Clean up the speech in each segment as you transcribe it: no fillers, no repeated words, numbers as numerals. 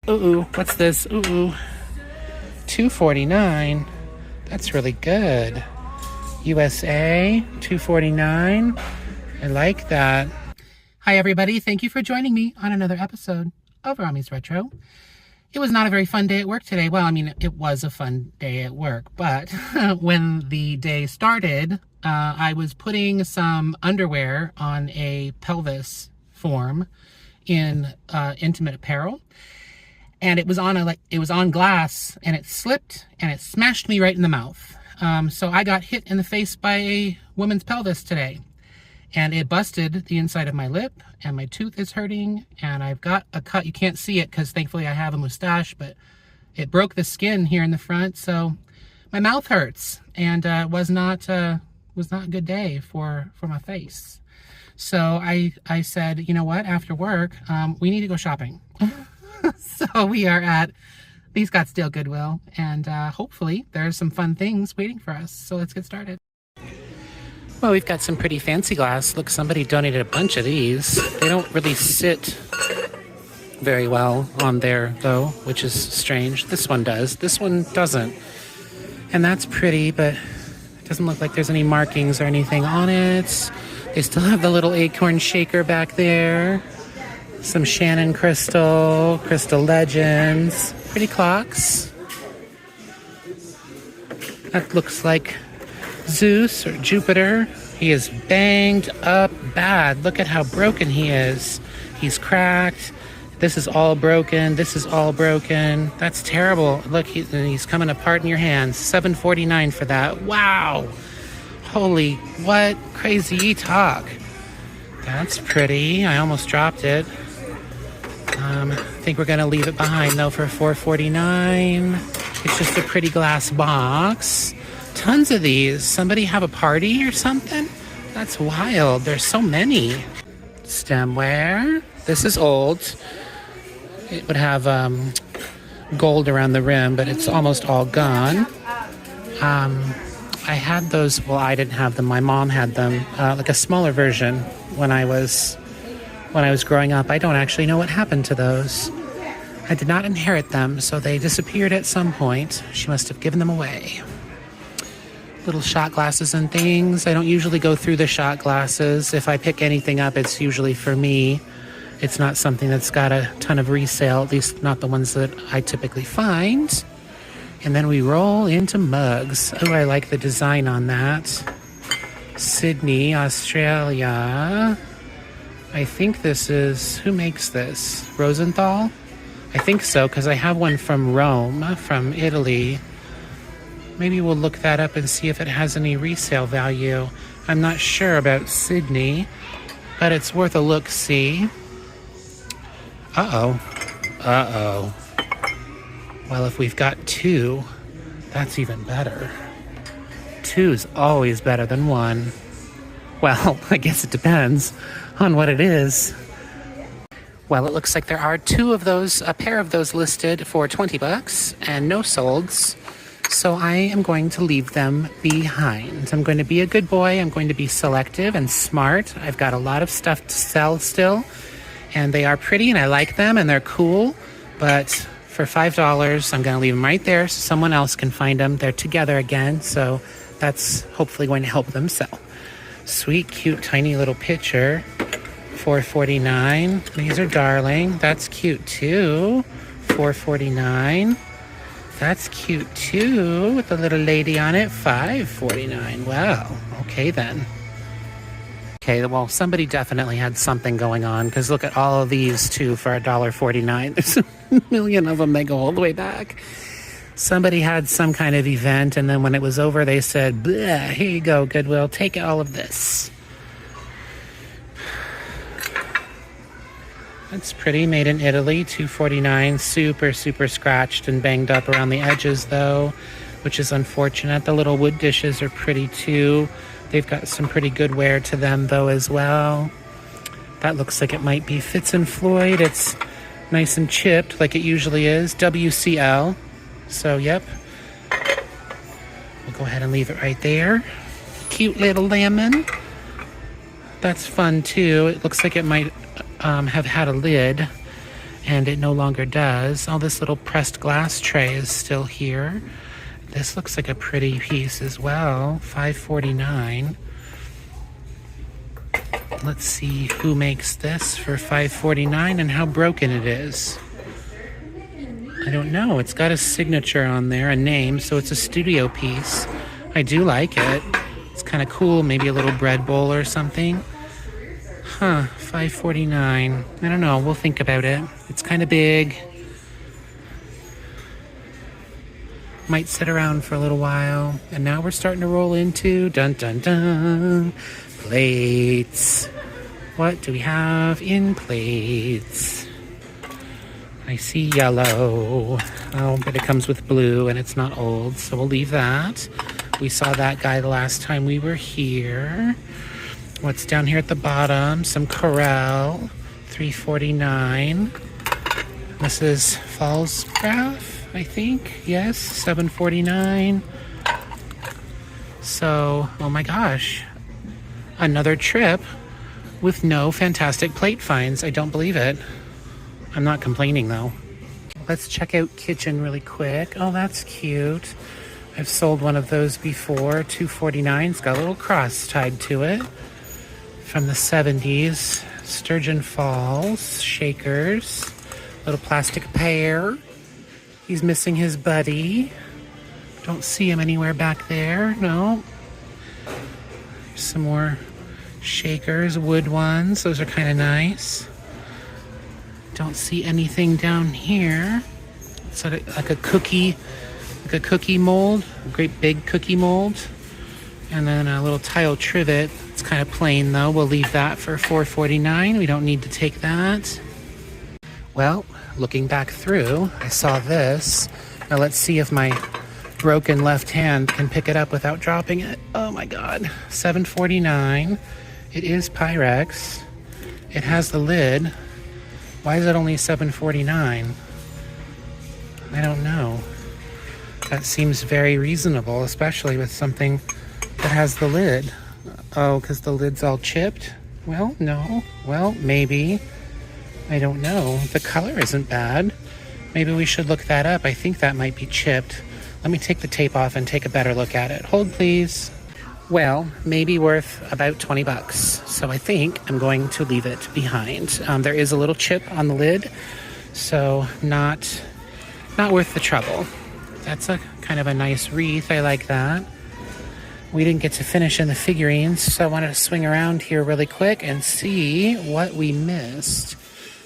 Ooh, what's this? Ooh, $2.49. That's really good. USA, $2.49. I like that. Hi, everybody. Thank you for joining me on another episode of Rami's Retro. It was not a very fun day at work today. Well, I mean, it was a fun day at work, but when the day started, I was putting some underwear on a pelvis form in intimate apparel, and it was on glass, and it slipped and it smashed me right in the mouth. So I got hit in the face by a woman's pelvis today, and it busted the inside of my lip, and my tooth is hurting, and I've got a cut. You can't see it because thankfully I have a mustache, but it broke the skin here in the front, so my mouth hurts, and was not a good day for my face. So I said, you know what, after work, we need to go shopping. So we are at the Scottsdale Goodwill, and hopefully there's some fun things waiting for us. So let's get started. Well, we've got some pretty fancy glass. Look, somebody donated a bunch of these. They don't really sit very well on there, though, which is strange. This one does. This one doesn't. And that's pretty, but it doesn't look like there's any markings or anything on it. They still have the little acorn shaker back there. Some Shannon crystal legends. Pretty clocks. That looks like Zeus or Jupiter. He is banged up bad. Look at how broken he is. He's cracked. This is all broken. This is all broken. That's terrible. Look, he's coming apart in your hands. $7.49 for that. Wow. Holy, what crazy talk. That's pretty. I almost dropped it. I think we're going to leave it behind, though, for $4.49. It's just a pretty glass box. Tons of these. Somebody have a party or something? That's wild. There's so many. Stemware. This is old. It would have gold around the rim, but it's almost all gone. I had those. Well, I didn't have them. My mom had them, like a smaller version when I was growing up. I don't actually know what happened to those. I did not inherit them, so they disappeared at some point. She must have given them away. Little shot glasses and things. I don't usually go through the shot glasses. If I pick anything up, it's usually for me. It's not something that's got a ton of resale, at least not the ones that I typically find. And then we roll into mugs. Oh, I like the design on that. Sydney, Australia. I think this is, who makes this? Rosenthal? I think so, because I have one from Rome, from Italy. Maybe we'll look that up and see if it has any resale value. I'm not sure about Sydney, but it's worth a look-see. Uh-oh. Uh-oh. Well, if we've got two, that's even better. Two's always better than one. Well, I guess it depends on what it is. Well, it looks like there are a pair of those listed for $20 and no solds. So I am going to leave them behind. I'm going to be a good boy. I'm going to be selective and smart. I've got a lot of stuff to sell still, and they are pretty, and I like them, and they're cool. But for $5, I'm going to leave them right there so someone else can find them. They're together again, so that's hopefully going to help them sell. Sweet, cute, tiny little picture. $4.49. These are darling. That's cute too. $4.49. That's cute too, with the little lady on it. $5.49. Well, okay then. Okay, well, somebody definitely had something going on, because look at all of these too for $1.49. There's a million of them. They go all the way back. Somebody had some kind of event, and then when it was over, they said, "Bleh, here you go, Goodwill. Take all of this." That's pretty. Made in Italy, $2.49. Super, super scratched and banged up around the edges, though, which is unfortunate. The little wood dishes are pretty, too. They've got some pretty good wear to them, though, as well. That looks like it might be Fitz & Floyd. It's nice and chipped, like it usually is. WCL. So, yep. We'll go ahead and leave it right there. Cute little lemon. That's fun, too. It looks like it might have had a lid. and it no longer does. All this little pressed glass tray is still here. This looks like a pretty piece as well, $5.49. Let's see who makes this for $5.49 and how broken it is. I don't know. It's got a signature on there, a name, so it's a studio piece. I do like it. It's kind of cool. Maybe a little bread bowl or something. Huh, $5.49. I don't know. We'll think about it. It's kind of big. Might sit around for a little while. And now we're starting to roll into dun dun dun plates. What do we have in plates? I see yellow. Oh, but it comes with blue and it's not old, so we'll leave that. We saw that guy the last time we were here. What's down here at the bottom? Some Corel, $3.49. This is Fallsgraph, I think. Yes, $7.49. So, oh my gosh. Another trip with no fantastic plate finds. I don't believe it. I'm not complaining though. Let's check out kitchen really quick. Oh, that's cute. I've sold one of those before, $2.49. It's got a little cross tied to it. From the 70s. Sturgeon Falls, shakers, little plastic pear. He's missing his buddy. Don't see him anywhere back there. No. There's some more shakers, wood ones. Those are kind of nice. Don't see anything down here. It's like a cookie mold, a great big cookie mold. And then a little tile trivet. It's kind of plain though. We'll leave that for $4.49. We don't need to take that. Well, looking back through, I saw this. Now let's see if my broken left hand can pick it up without dropping it. Oh my God, $7.49. It is Pyrex. It has the lid. Why is it only $7.49? I don't know. That seems very reasonable, especially with something that has the lid. Oh, because the lid's all chipped? Well, no. Well, maybe. I don't know. The color isn't bad. Maybe we should look that up. I think that might be chipped. Let me take the tape off and take a better look at it. Hold, please. Well, maybe worth about 20 bucks. So I think I'm going to leave it behind. There is a little chip on the lid, so not worth the trouble. That's a kind of a nice wreath. I like that. We didn't get to finish in the figurines, so I wanted to swing around here really quick and see what we missed.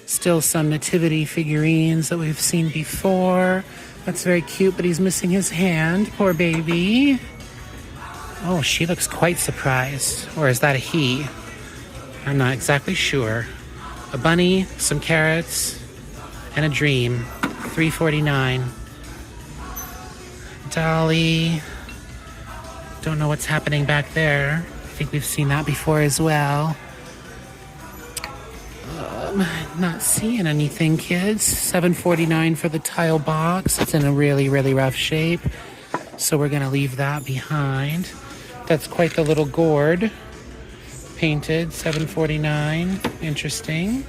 Still some nativity figurines that we've seen before. That's very cute, but he's missing his hand. Poor baby. Oh, she looks quite surprised. Or is that a he? I'm not exactly sure. A bunny, some carrots, and a dream. $3.49. Dolly. Don't know what's happening back there. I think we've seen that before as well. Not seeing anything, kids. $7.49 for the tile box. It's in a really, really rough shape. So we're going to leave that behind. That's quite the little gourd. Painted, $7.49. Interesting.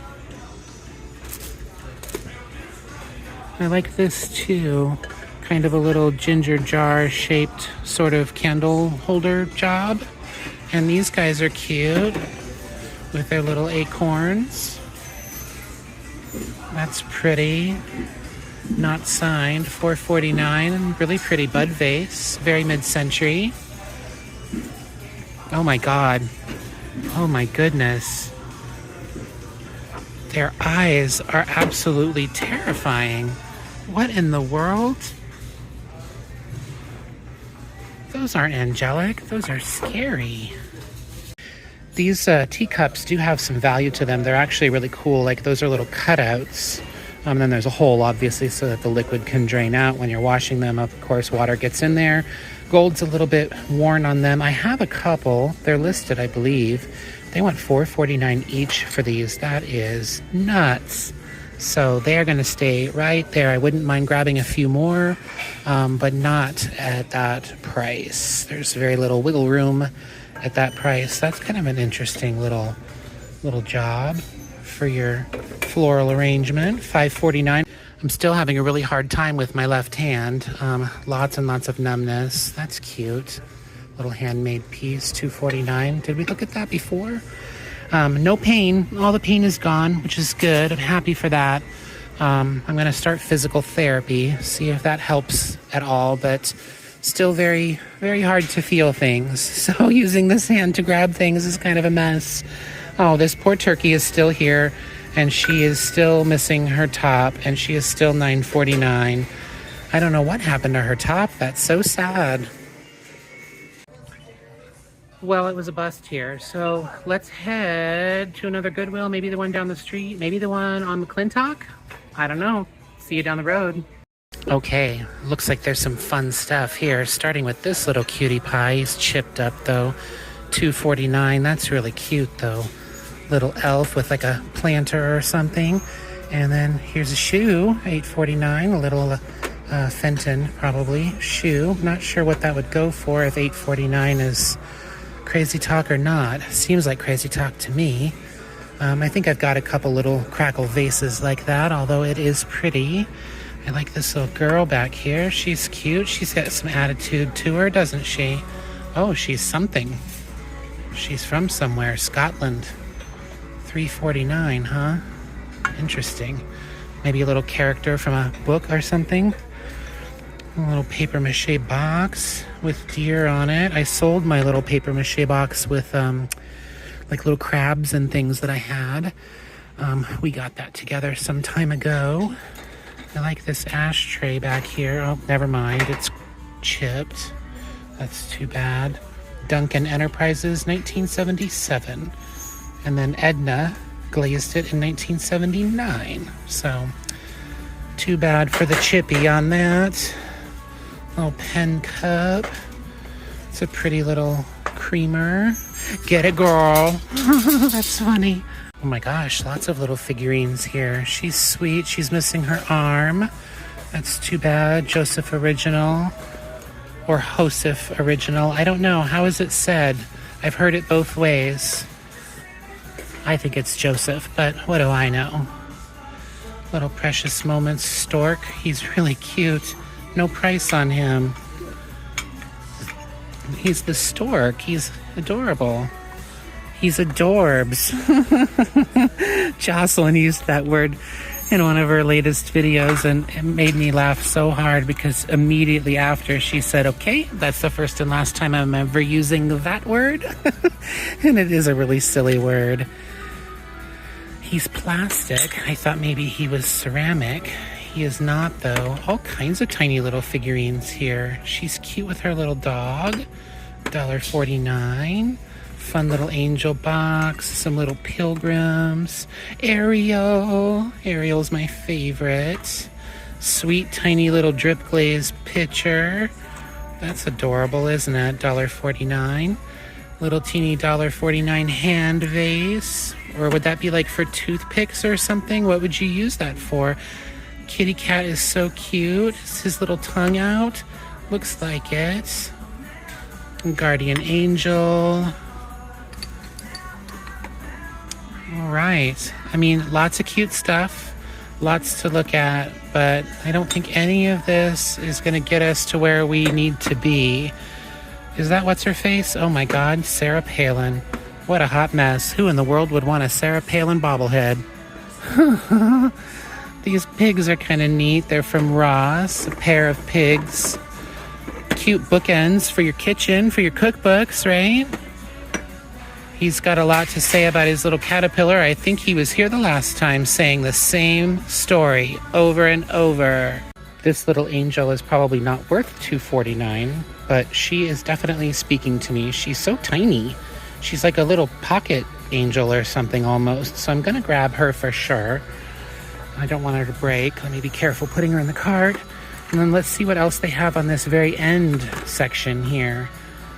I like this too. Kind of a little ginger jar shaped sort of candle holder job. And these guys are cute with their little acorns. That's pretty. Not signed. $4.49. Really pretty bud vase. Very mid-century. Oh my God. Oh my goodness. Their eyes are absolutely terrifying. What in the world? Those aren't angelic. Those are scary. These teacups do have some value to them. They're actually really cool. Like, those are little cutouts. Then there's a hole, obviously, so that the liquid can drain out when you're washing them. Of course, water gets in there. Gold's a little bit worn on them. I have a couple. They're listed, I believe. They want $4.49 each for these. That is nuts. So they are going to stay right there. I wouldn't mind grabbing a few more, but not at that price. There's very little wiggle room at that price. That's kind of an interesting little job. for your floral arrangement. $5.49. I'm still having a really hard time with my left hand. Lots and lots of numbness. That's cute. Little handmade piece, $2.49. Did we look at that before? No pain. All the pain is gone, which is good. I'm happy for that. I'm going to start physical therapy, see if that helps at all, but still very, very hard to feel things. So using this hand to grab things is kind of a mess. Oh, this poor turkey is still here, and she is still missing her top, and she is still $9.49. I don't know what happened to her top. That's so sad. Well, it was a bust here, so let's head to another Goodwill, maybe the one down the street, maybe the one on McClintock. I don't know. See you down the road. Okay, looks like there's some fun stuff here, starting with this little cutie pie. He's chipped up, though. $2.49. That's really cute, though. Little elf with like a planter or something. And then here's a shoe, $8.49. A little Fenton, probably, shoe. Not sure what that would go for, if $8.49 is crazy talk or not. Seems like crazy talk to me. I think I've got a couple little crackle vases like that, although it is pretty. I like this little girl back here. She's cute. She's got some attitude to her, doesn't she? Oh, she's something. She's from somewhere. Scotland. $3.49, huh? Interesting. Maybe a little character from a book or something. A little paper mache box with deer on it. I sold my little paper mache box with like little crabs and things that I had. We got that together some time ago. I like this ashtray back here. Oh, never mind. It's chipped. That's too bad. Duncan Enterprises, 1977. And then Edna glazed it in 1979. So, too bad for the chippy on that. Little pen cup. It's a pretty little creamer. Get it, girl. That's funny. Oh my gosh, lots of little figurines here. She's sweet. She's missing her arm. That's too bad. Joseph Original or Joseph Original. I don't know. How is it said? I've heard it both ways. I think it's Joseph, but what do I know? Little Precious Moments stork. He's really cute. No price on him. He's the stork. He's adorable. He's adorbs. Jocelyn used that word in one of her latest videos, and it made me laugh so hard because immediately after she said, okay, that's the first and last time I'm ever using that word. And it is a really silly word. He's plastic. I thought maybe he was ceramic. He is not, though. All kinds of tiny little figurines here. She's cute with her little dog. $1.49. Fun little angel box. Some little pilgrims. Ariel. Ariel's my favorite. Sweet, tiny little drip glaze pitcher. That's adorable, isn't it? $1.49. Little teeny $1.49 hand vase. Or would that be like for toothpicks or something? What would you use that for? Kitty cat is so cute. Is his little tongue out? Looks like it. Guardian angel. All right. I mean, lots of cute stuff. Lots to look at. But I don't think any of this is going to get us to where we need to be. Is that what's her face? Oh my God, Sarah Palin. What a hot mess. Who in the world would want a Sarah Palin bobblehead? These pigs are kind of neat. They're from Ross, a pair of pigs. Cute bookends for your kitchen, for your cookbooks, right? He's got a lot to say about his little caterpillar. I think he was here the last time saying the same story over and over. This little angel is probably not worth $2.49, but she is definitely speaking to me. She's so tiny. She's like a little pocket angel or something almost, so I'm going to grab her for sure. I don't want her to break. Let me be careful putting her in the cart. And then let's see what else they have on this very end section here.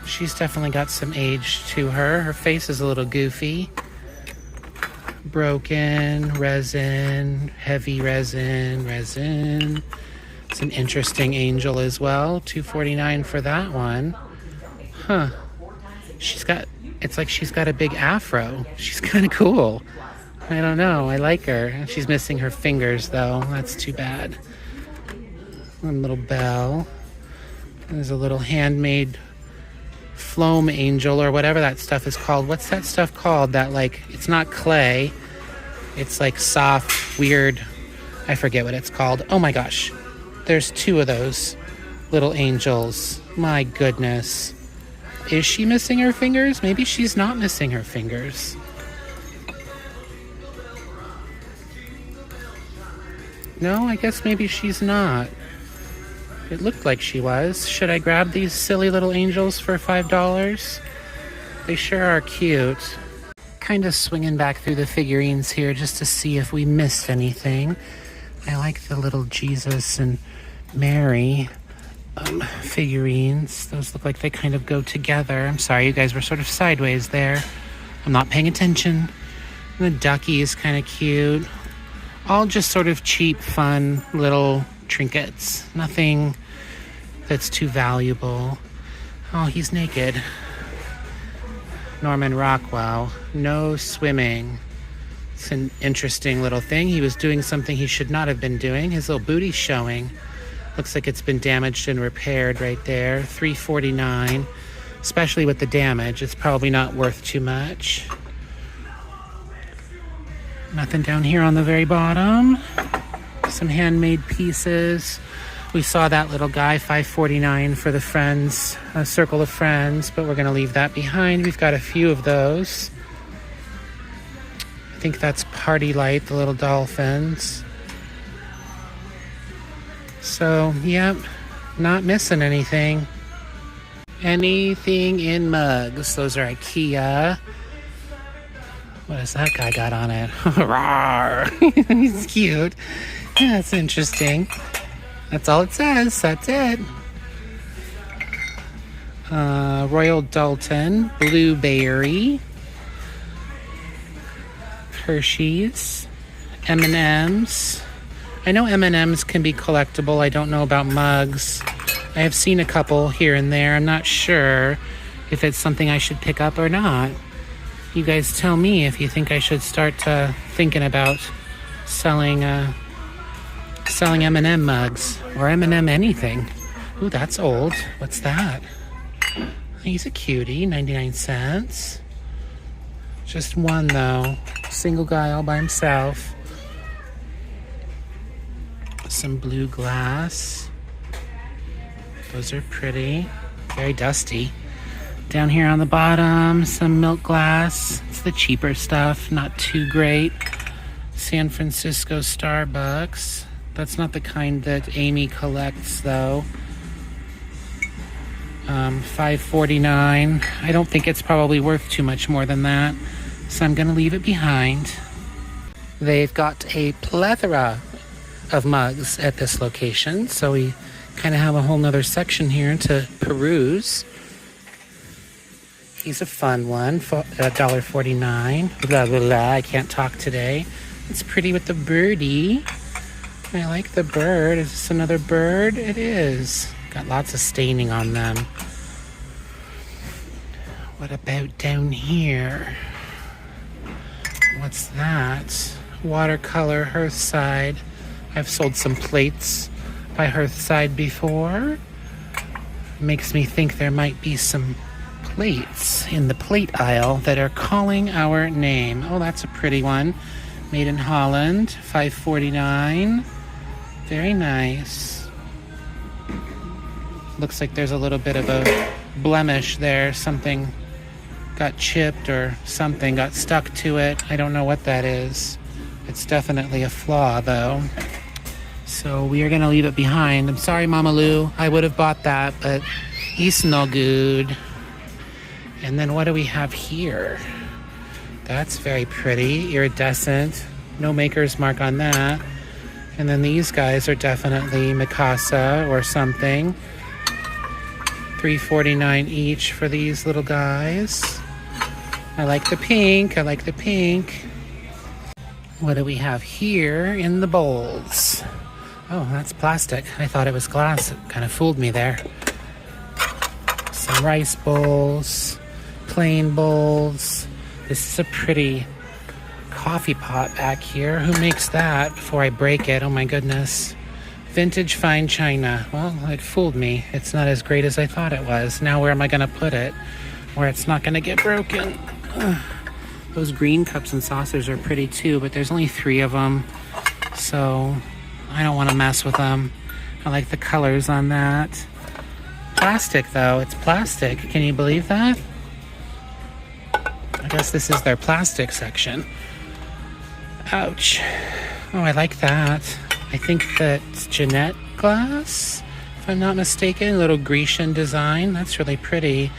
She's definitely got some age to her. Her face is a little goofy. Broken, resin, heavy resin. It's an interesting angel as well. $2.49 for that one. Huh. It's like she's got a big afro. She's kind of cool. I don't know. I like her. She's missing her fingers, though. That's too bad. One little bell. There's a little handmade foam angel or whatever that stuff is called. What's that stuff called? That, like, it's not clay. It's like soft, weird. I forget what it's called. Oh my gosh. There's two of those little angels. My goodness. Is she missing her fingers? Maybe she's not missing her fingers. No, I guess maybe she's not. It looked like she was. Should I grab these silly little angels for $5? They sure are cute. Kind of swinging back through the figurines here just to see if we missed anything. I like the little Jesus and Mary figurines. Those look like they kind of go together. I'm sorry, you guys were sort of sideways there. I'm not paying attention. The ducky is kind of cute. All just sort of cheap, fun little trinkets. Nothing that's too valuable. Oh, he's naked. Norman Rockwell. No swimming. It's an interesting little thing. He was doing something he should not have been doing. His little booty's showing. Looks like it's been damaged and repaired right there. $3.49. Especially with the damage, it's probably not worth too much. Nothing down here on the very bottom. Some handmade pieces. We saw that little guy, $5.49 for the Friends, Circle of Friends, but we're going to leave that behind. We've got a few of those. I think that's Party Light, the little dolphins. So, yep, not missing anything. Anything in mugs. Those are IKEA. What has that guy got on it? Rawr. He's cute. Yeah, that's interesting. That's all it says. That's it. Royal Dalton, Blueberry, Hershey's, M&M's. I know M&M's can be collectible. I don't know about mugs. I have seen a couple here and there. I'm not sure if it's something I should pick up or not. You guys tell me if you think I should start thinking about selling M&M mugs or M&M anything. Ooh, that's old. What's that? He's a cutie, 99 cents. Just one though. Single guy all by himself. Some blue glass. Those are pretty. Very dusty. Down here on the bottom, some milk glass. It's the cheaper stuff, not too great. San Francisco Starbucks. That's not the kind that Amy collects, though. $5.49. I don't think it's probably worth too much more than that, so I'm going to leave it behind. They've got a plethora of mugs at this location, so we kind of have a whole nother section here to peruse. He's a fun one, $1.49. Blah, blah, blah. I can't talk today. It's pretty with the birdie. I like the bird. Is this another bird? It is. Got lots of staining on them. What about down here? What's that? Watercolor Hearthside. I've sold some plates by Hearthside before. Makes me think there might be some plates in the plate aisle that are calling our name. Oh, that's a pretty one. Made in Holland, $5.49. Very nice. Looks like there's a little bit of a blemish there. Something got chipped or something got stuck to it. I don't know what that is. It's definitely a flaw, though. So we are going to leave it behind. I'm sorry, Mama Lou. I would have bought that, but it's no good. And then what do we have here? That's very pretty. Iridescent. No maker's mark on that. And then these guys are definitely Mikasa or something. $3.49 each for these little guys. I like the pink. I like the pink. What do we have here in the bowls? Oh, that's plastic. I thought it was glass. It kind of fooled me there. Some rice bowls. Plain bowls. This is a pretty coffee pot back here. Who makes that before I break it? Oh my goodness. Vintage fine china. Well, it fooled me. It's not as great as I thought it was. Now where am I going to put it where it's not going to get broken? Ugh. Those green cups and saucers are pretty too, but there's only 3 of them, so I don't want to mess with them. I like the colors on that. Plastic though, it's plastic. Can you believe that? I guess this is their plastic section. Ouch. Oh, I like that. I think that's Jeanette glass, if I'm not mistaken. A little Grecian design. That's really pretty.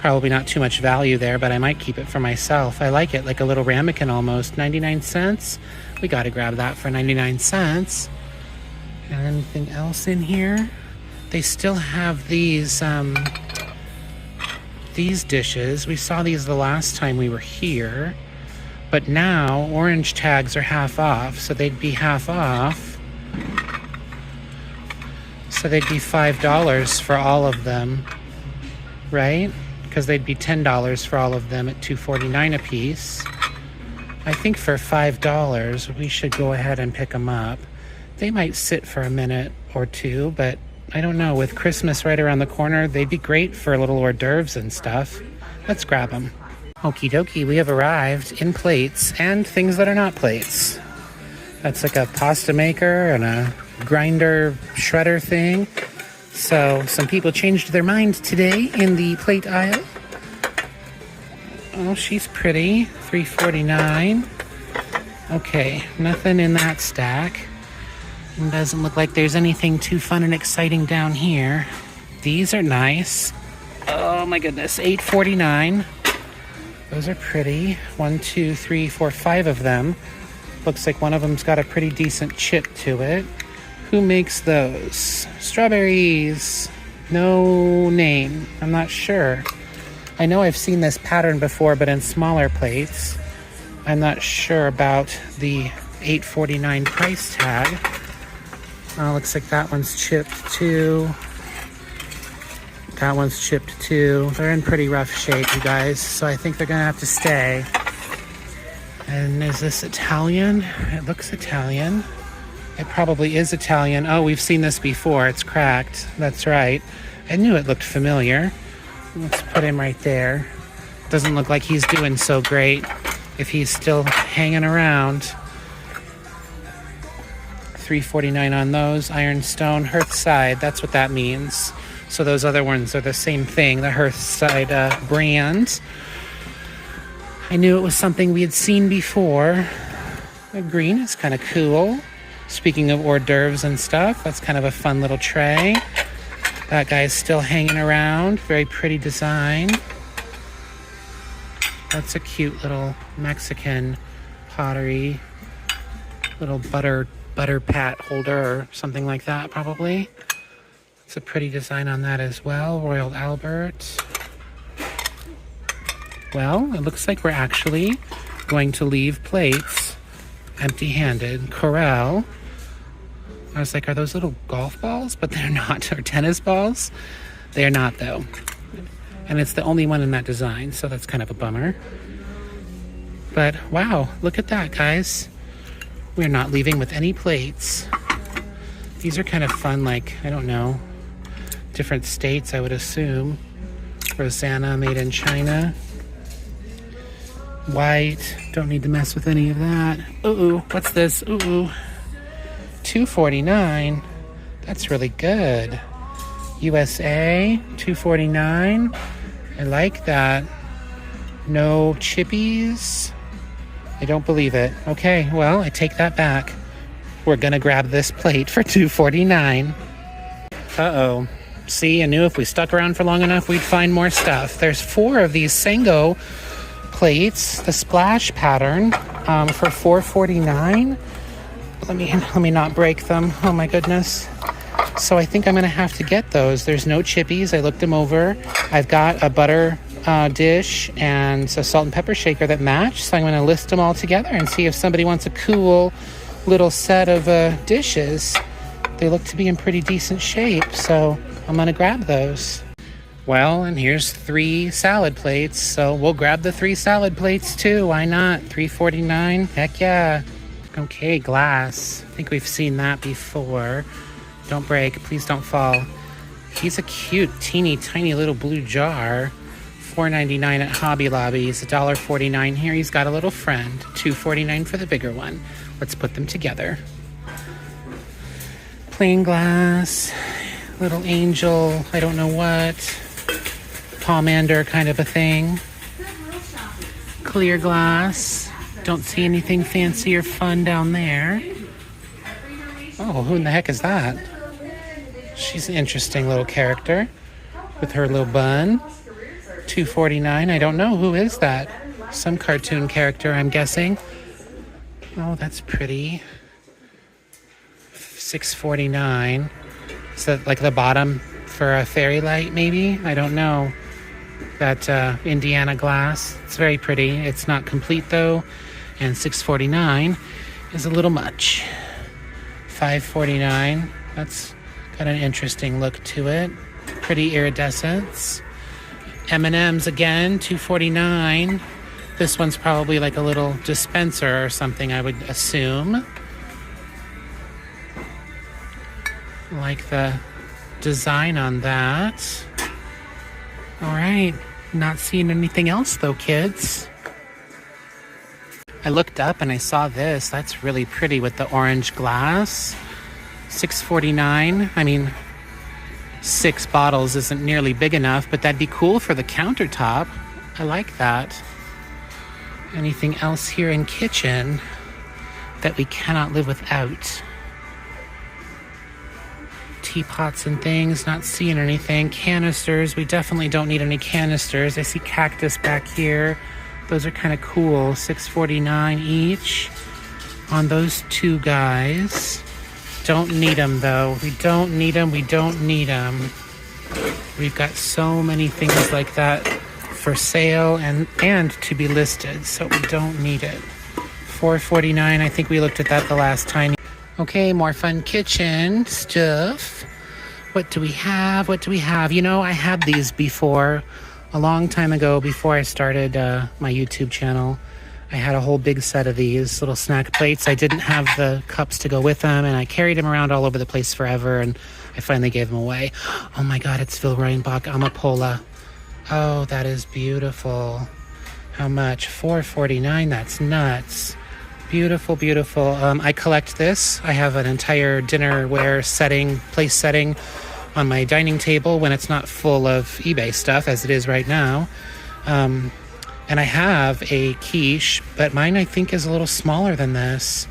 Probably not too much value there, but I might keep it for myself. I like it, like a little ramekin almost. 99 cents. We got to grab that for 99 cents. And anything else in here? They still have these dishes. We saw these the last time we were here. But now orange tags are half off, so they'd be half off. So they'd be $5 for all of them, right? Because they'd be $10 for all of them at $2.49 a piece. I think for $5 we should go ahead and pick them up. They might sit for a minute or two, but I don't know. With Christmas right around the corner, they'd be great for little hors d'oeuvres and stuff. Let's grab them. Okie dokie, we have arrived in plates and things that are not plates. That's like a pasta maker and a grinder shredder thing. So some people changed their mind today in the plate aisle. Oh, she's pretty. $3.49. Okay, nothing in that stack. It doesn't look like there's anything too fun and exciting down here. These are nice. Oh my goodness, $8.49. Those are pretty. 1, 2, 3, 4, 5 of them. Looks like one of them's got a pretty decent chip to it. Who makes those? Strawberries. No name. I'm not sure. I know I've seen this pattern before, but in smaller plates. I'm not sure about the $8.49 price tag. Looks like that one's chipped too. That one's chipped too. They're in pretty rough shape, you guys, so I think they're gonna have to stay. And is this Italian? It looks Italian. It probably is Italian. Oh, we've seen this before. It's cracked. That's right. I knew it looked familiar. Let's put him right there. Doesn't look like he's doing so great if he's still hanging around. $3.49 on those. Ironstone, Hearthside. That's what that means. So those other ones are the same thing. The Hearthside brand. I knew it was something we had seen before. The green is kind of cool. Speaking of hors d'oeuvres and stuff, that's kind of a fun little tray. That guy's still hanging around. Very pretty design. That's a cute little Mexican pottery. Little butter pat holder or something like that, probably. It's a pretty design on that as well. Royal Albert. Well, it looks like we're actually going to leave plates empty-handed. Corral. I was like, are those little golf balls? But they're not. Or tennis balls? They are not, though. And it's the only one in that design, so that's kind of a bummer. But, wow, look at that, guys. We're not leaving with any plates. These are kind of fun, like, I don't know, different states, I would assume. Rosanna, made in China. White, don't need to mess with any of that. Ooh, what's this? Ooh, $2.49. That's really good. USA, $2.49. I like that. No chippies. I don't believe it. Okay, well, I take that back. We're gonna grab this plate for $2.49. Uh-oh. See, I knew if we stuck around for long enough, we'd find more stuff. There's 4 of these Sango plates, the splash pattern, for $4.49. Let me not break them. Oh my goodness. So I think I'm gonna have to get those. There's no chippies. I looked them over. I've got a butter dish and a salt and pepper shaker that match, so I'm going to list them all together and see if somebody wants a cool little set of dishes. They look to be in pretty decent shape, so I'm going to grab those. Well, and here's 3 salad plates, so we'll grab the 3 salad plates too. Why not? $3.49. Heck yeah. Okay, glass. I think we've seen that before. Don't break. Please don't fall. He's a cute, teeny, tiny little blue jar. $4.99 at Hobby Lobby. It's $1.49 here. He's got a little friend. $2.49 for the bigger one. Let's put them together. Plain glass. Little angel. I don't know what. Pomander kind of a thing. Clear glass. Don't see anything fancy or fun down there. Oh, who in the heck is that? She's an interesting little character with her little bun. $2.49. I don't know. Who is that? Some cartoon character, I'm guessing. Oh, that's pretty. $6.49. Is that like the bottom for a fairy light, maybe? I don't know. That Indiana glass. It's very pretty. It's not complete, though. And $6.49 is a little much. $5.49. That's got an interesting look to it. Pretty iridescence. M&M's again, $2.49. This one's probably like a little dispenser or something, I would assume. Like the design on that. All right, not seeing anything else though, kids. I looked up and I saw this. That's really pretty with the orange glass. $6.49. I mean, 6 bottles isn't nearly big enough, but that'd be cool for the countertop. I like that. Anything else here in kitchen that we cannot live without? Teapots and things, not seeing anything. Canisters, we definitely don't need any canisters. I see cactus back here. Those are kind of cool. $6.49 each on those 2 guys. Don't need them though. We don't need them. We don't need them. We've got so many things like that for sale and to be listed, so we don't need it. $4.49. I think we looked at that the last time. Okay, more fun kitchen stuff. What do we have? What do we have? You know, I had these before, a long time ago, before I started my YouTube channel. I had a whole big set of these little snack plates. I didn't have the cups to go with them, and I carried them around all over the place forever, and I finally gave them away. Oh my God, it's Vilreinbach Amapola. Oh, that is beautiful. How much? $4.49. That's nuts. Beautiful, beautiful. I collect this. I have an entire dinnerware setting, place setting on my dining table when it's not full of eBay stuff, as it is right now. And I have a quiche, but mine I think is a little smaller than this.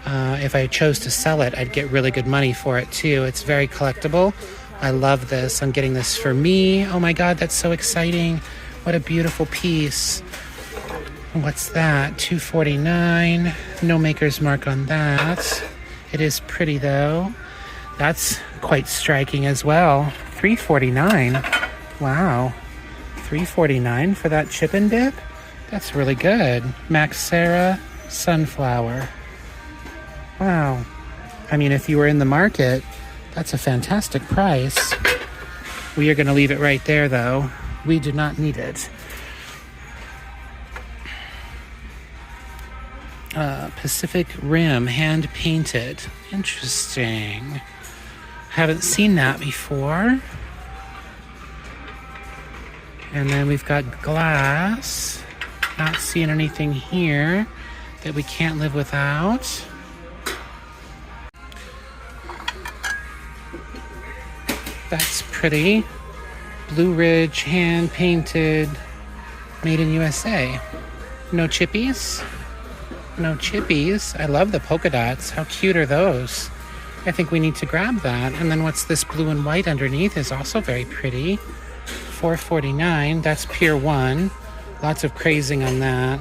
If I chose to sell it, I'd get really good money for it too. It's very collectible. I love this. I'm getting this for me. Oh my God, that's so exciting. What a beautiful piece. What's that? $2.49. No maker's mark on that. It is pretty though. That's quite striking as well. $3.49. Wow. $3.49 for that chip and dip? That's really good. Max Sarah sunflower. Wow. I mean, if you were in the market, that's a fantastic price. We are going to leave it right there, though. We do not need it. Pacific Rim, hand painted. Interesting. Haven't seen that before. And then we've got glass. Not seeing anything here that we can't live without. That's pretty. Blue Ridge, hand painted, made in USA. No chippies? No chippies. I love the polka dots. How cute are those? I think we need to grab that. And then what's this blue and white underneath is also very pretty. $4.49. That's Pier 1. Lots of crazing on that.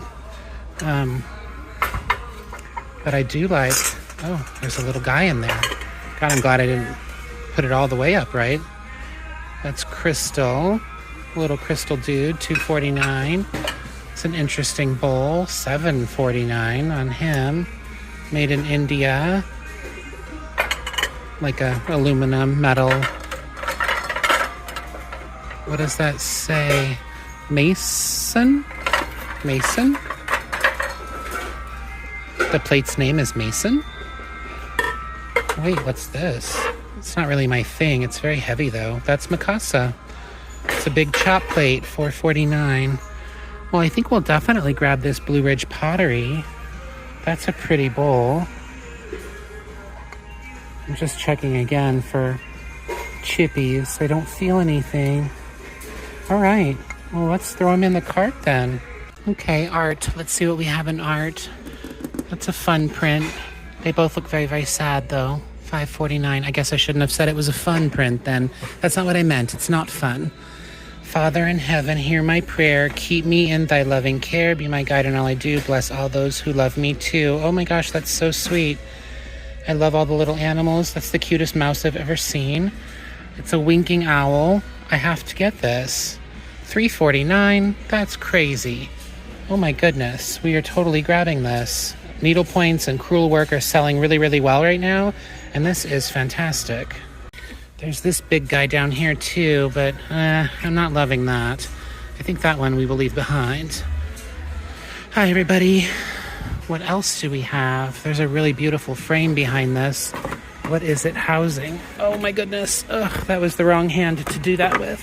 But I do like... Oh, there's a little guy in there. God, I'm glad I didn't put it all the way up, right? That's Crystal. Little crystal dude, $2.49. It's an interesting bowl, $7.49 on him. Made in India. Like a aluminum, metal. What does that say? Mason? Mason? The plate's name is Mason? Wait, what's this? It's not really my thing. It's very heavy though. That's Mikasa. It's a big chop plate, $4.49. Well, I think we'll definitely grab this Blue Ridge pottery. That's a pretty bowl. I'm just checking again for chippies. I don't feel anything. All right. Well, let's throw them in the cart then. Okay, art. Let's see what we have in art. That's a fun print. They both look very, very sad though. $5.49. I guess I shouldn't have said it was a fun print then. That's not what I meant. It's not fun. Father in heaven, hear my prayer. Keep me in thy loving care. Be my guide in all I do. Bless all those who love me too. Oh my gosh, that's so sweet. I love all the little animals. That's the cutest mouse I've ever seen. It's a winking owl. I have to get this. $3.49. That's crazy. Oh my goodness. We are totally grabbing this. Needle points and crewel work are selling really, really well right now. And this is fantastic. There's this big guy down here too, but I'm not loving that. I think that one we will leave behind. Hi everybody. What else do we have? There's a really beautiful frame behind this. What is it housing? Oh my goodness. Ugh, that was the wrong hand to do that with.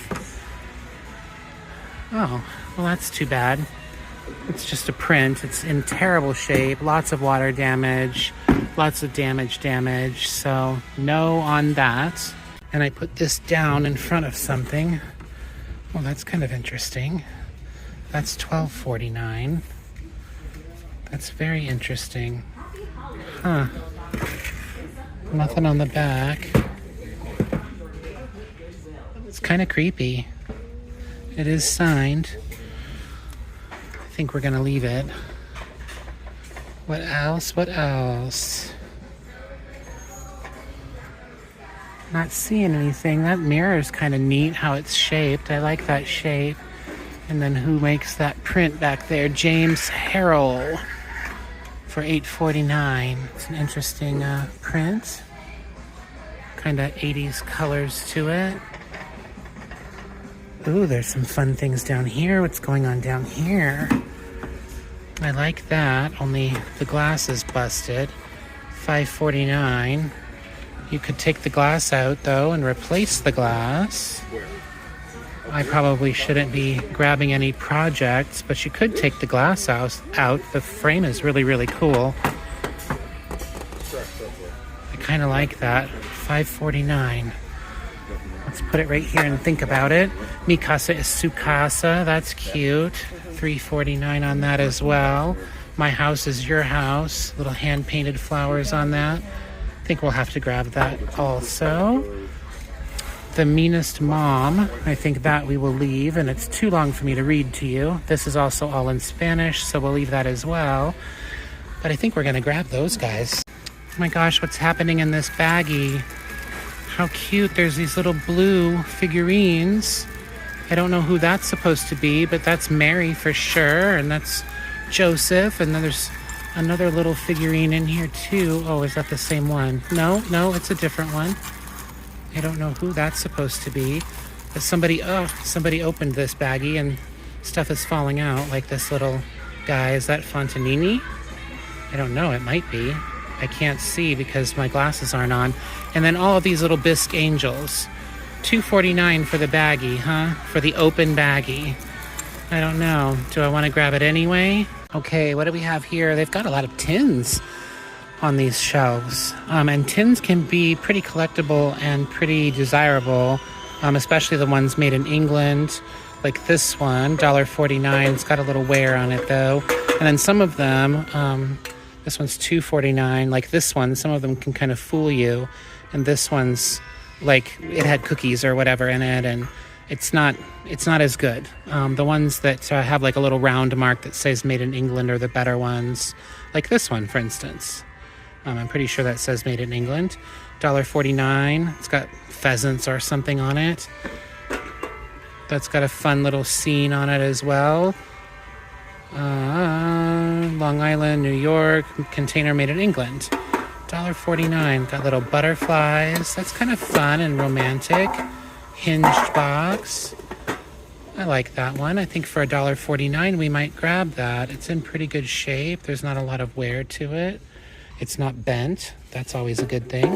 Oh, well that's too bad. It's just a print. It's in terrible shape. Lots of water damage. Lots of damage. So no on that. And I put this down in front of something. Well, that's kind of interesting. That's $12.49. That's very interesting. Huh. Nothing on the back. It's kind of creepy. It is signed. I think we're gonna leave it. What else? What else? Not seeing anything. That mirror is kind of neat how it's shaped. I like that shape. And then who makes that print back there? James Harrell for $8.49. It's an interesting print. Kind of 80s colors to it. Ooh, there's some fun things down here. What's going on down here? I like that, only the glass is busted. $5.49. You could take the glass out, though, and replace the glass. I probably shouldn't be grabbing any projects, but you could take the glass out. The frame is really, really cool. I kind of like that. $5.49. Let's put it right here and think about it. Mikasa is Sukasa. That's cute. $3.49 on that as well. My house is your house. Little hand-painted flowers on that. I think we'll have to grab that also. The Meanest Mom. I think that we will leave, and it's too long for me to read to you. This is also all in Spanish, so we'll leave that as well. But I think we're going to grab those guys. Oh my gosh, what's happening in this baggie? How cute. There's these little blue figurines. I don't know who that's supposed to be, but that's Mary for sure, and that's Joseph, and then there's another little figurine in here too. Oh, is that the same one? No, it's a different one. I don't know who that's supposed to be, but somebody opened this baggie and stuff is falling out, like this little guy. Is that Fontanini? I don't know, it might be. I can't see because my glasses aren't on. And then all of these little bisque angels. $2.49 for the baggie, huh? For the open baggie. I don't know. Do I want to grab it anyway? Okay, what do we have here? They've got a lot of tins on these shelves. And tins can be pretty collectible and pretty desirable, especially the ones made in England, like this one, $1.49. It's got a little wear on it though. And then some of them, this one's $2.49. Like this one, some of them can kind of fool you. And this one's like it had cookies or whatever in it, and it's not as good. The ones that have like a little round mark that says made in England are the better ones. Like this one, for instance. I'm pretty sure that says made in England. $1.49. It's got pheasants or something on it. That's got a fun little scene on it as well. Long Island, New York, container made in England. $1.49. Got little butterflies. That's kind of fun and romantic. Hinged box. I like that one. I think for $1.49 we might grab that. It's in pretty good shape. There's not a lot of wear to it. It's not bent. That's always a good thing.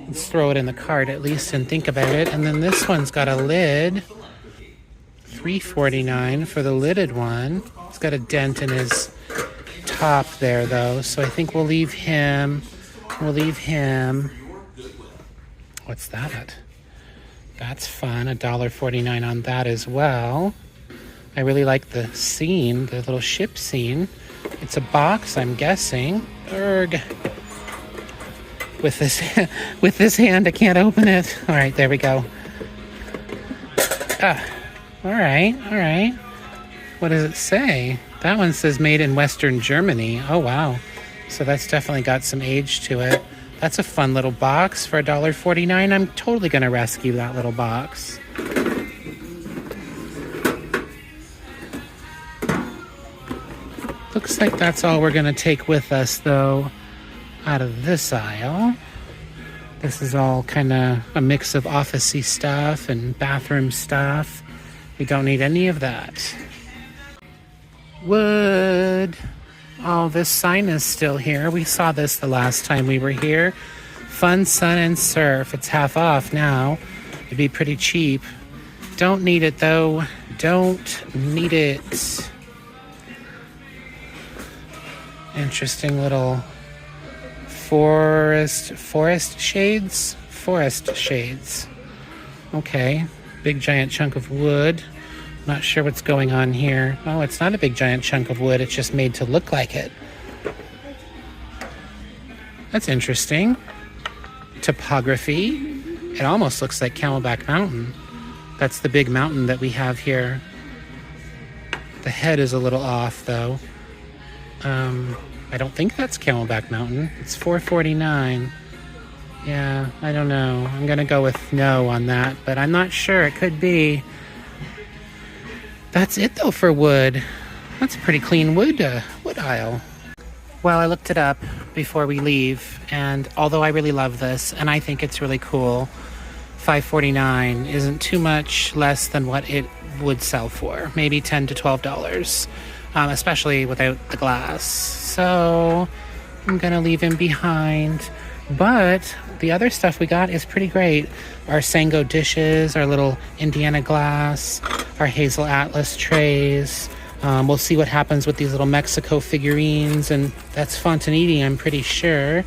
Let's throw it in the cart at least and think about it. And then this one's got a lid. $3.49 for the lidded one. It's got a dent in his top there though, so I think we'll leave him. What's that? That's fun. $1.49 on that as well. I really like the scene, the little ship scene. It's a box, I'm guessing. Erg. With this hand, I can't open it. All right, there we go. All right. What does it say? That one says made in Western Germany. Oh, wow. So that's definitely got some age to it. That's a fun little box for $1.49. I'm totally going to rescue that little box. Looks like that's all we're going to take with us, though, out of this aisle. This is all kind of a mix of office-y stuff and bathroom stuff. We don't need any of that. Wood. Oh, this sign is still here. We saw this the last time we were here. Fun, sun, and surf. It's half off now. It'd be pretty cheap. Don't need it, though. Don't need it. Interesting little forest shades? Forest shades. Okay. Big giant chunk of wood. Not sure what's going on here. Oh, it's not a big giant chunk of wood. It's just made to look like it. That's interesting. Topography. It almost looks like Camelback Mountain. That's the big mountain that we have here. The head is a little off, though. I don't think that's Camelback Mountain. It's $4.49. Yeah, I don't know. I'm going to go with no on that, but I'm not sure. It could be. That's it, though, for wood. That's a pretty clean wood aisle. Well, I looked it up before we leave, and although I really love this, and I think it's really cool, $5.49 isn't too much less than what it would sell for. Maybe $10 to $12, especially without the glass. So I'm going to leave him behind. But the other stuff we got is pretty great. Our Sango dishes, our little Indiana glass, our Hazel Atlas trays. We'll see what happens with these little Mexico figurines, and that's Fontaniti, I'm pretty sure.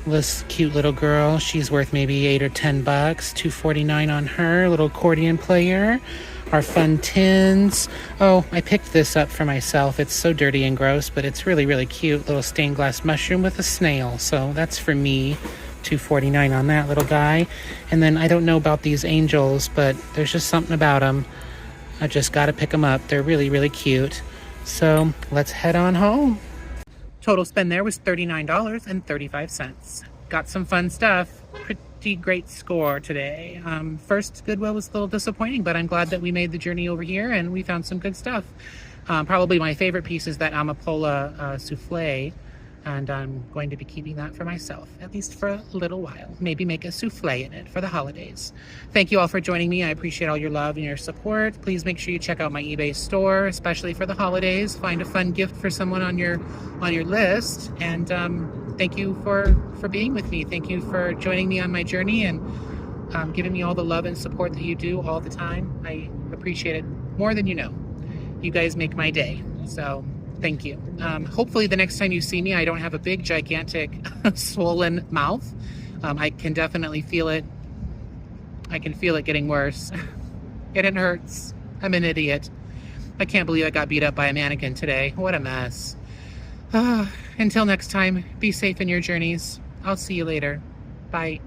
This cute little girl, she's worth maybe $8 or $10. $2.49 on her, little accordion player. Our fun tins. Oh, I picked this up for myself. It's so dirty and gross, but it's really, really cute. Little stained glass mushroom with a snail. So that's for me. $2.49 on that little guy. And then I don't know about these angels, but there's just something about them. I just got to pick them up. They're really, really cute. So let's head on home. Total spend there was $39.35. Got some fun stuff. Pretty great score today. First Goodwill was a little disappointing, but I'm glad that we made the journey over here and we found some good stuff. Probably my favorite piece is that Amapola souffle, and I'm going to be keeping that for myself, at least for a little while. Maybe make a souffle in it for the holidays. Thank you all for joining me. I appreciate all your love and your support. Please make sure you check out my eBay store, especially for the holidays. Find a fun gift for someone on your list. And thank you for being with me. Thank you for joining me on my journey and giving me all the love and support that you do all the time. I appreciate it more than you know. You guys make my day. So thank you. Hopefully the next time you see me, I don't have a big, gigantic, swollen mouth. I can definitely feel it. I can feel it getting worse. It hurts. I'm an idiot. I can't believe I got beat up by a mannequin today. What a mess. Until next time, be safe in your journeys. I'll see you later. Bye.